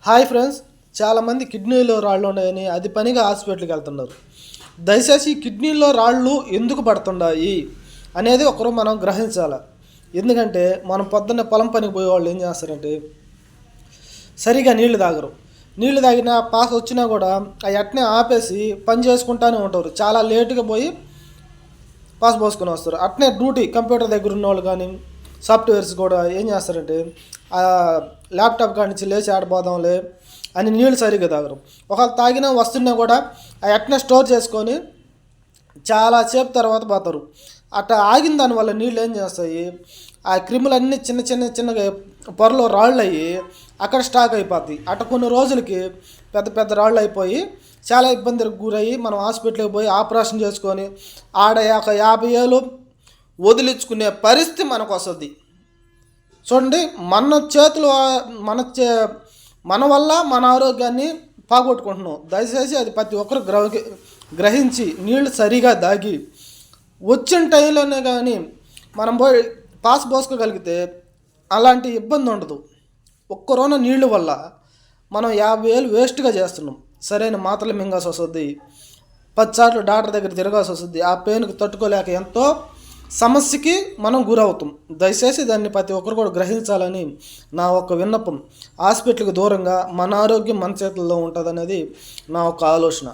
Hi friends, చాలామంది కిడ్నీలో రాళ్ళు ఉన్నాయని అది పనిగా హాస్పిటల్కి వెళ్తున్నారు. దయచేసి కిడ్నీలో రాళ్ళు ఎందుకు పడుతున్నాయి అనేది ఒకరు మనం గ్రహించాలి. ఎందుకంటే మనం పొద్దున్నే పొలం పనికి పోయే వాళ్ళు ఏం చేస్తారంటే సరిగా నీళ్లు తాగరు. నీళ్లు తాగినా పాస్ వచ్చినా కూడా ఆ ఎట్నే ఆపేసి పని చేసుకుంటూనే ఉంటారు. చాలా లేటుగా పోయి పాస్ పోసుకొని వస్తారు. అట్నే డ్యూటీ కంప్యూటర్ దగ్గర ఉన్న వాళ్ళు కానీ సాఫ్ట్వేర్స్ కూడా ఏం చేస్తారంటే ల్యాప్టాప్ కాడి నుంచి లేచి ఆడిపోదాంలే అని నీళ్ళు సరిగ్గా తాగరు. ఒకవేళ తాగినా వస్తున్నా కూడా అట్నే స్టోర్ చేసుకొని చాలా సేపు తర్వాత పోతారు. అట్లా ఆగిన దానివల్ల నీళ్ళు ఏం చేస్తాయి, ఆ క్రిములన్నీ చిన్న చిన్న చిన్నగా పొరలో రాళ్ళు అయ్యి అక్కడ స్టాక్ అయిపోతాయి. అట్లా కొన్ని రోజులకి పెద్ద పెద్ద రాళ్ళు అయిపోయి చాలా ఇబ్బందులకు గురయ్యి మనం హాస్పిటల్కి పోయి ఆపరేషన్ చేసుకొని ఆడ ఒక 50,000 వదిలించుకునే పరిస్థితి మనకు వస్తుంది. చూడండి, మన చేతులు మన వల్ల మన ఆరోగ్యాన్ని పోగొట్టుకుంటున్నాం. దయచేసి అది ప్రతి ఒక్కరు గ్రహించి నీళ్లు సరిగా దాగి వచ్చిన టైంలోనే కానీ మనం పోయి పాస్ పోసుకోగలిగితే అలాంటి ఇబ్బంది ఉండదు. ఒక్కరోజు నీళ్ళు వల్ల మనం 50,000 వేస్ట్గా చేస్తున్నాం. సరైన మాత్రలు మింగాల్సి వస్తుంది, 10 సార్లు డాక్టర్ దగ్గర తిరగాల్సి వస్తుంది. ఆ పెయిన్కి తట్టుకోలేక ఎంతో సమస్యకి మనం గురవుతాం. దయచేసి దాన్ని ప్రతి ఒక్కరు కూడా గ్రహించాలని నా ఒక విన్నపం. హాస్పిటల్కి దూరంగా మన ఆరోగ్యం మన చేతుల్లో ఉంటుంది అనేది నా ఒక ఆలోచన.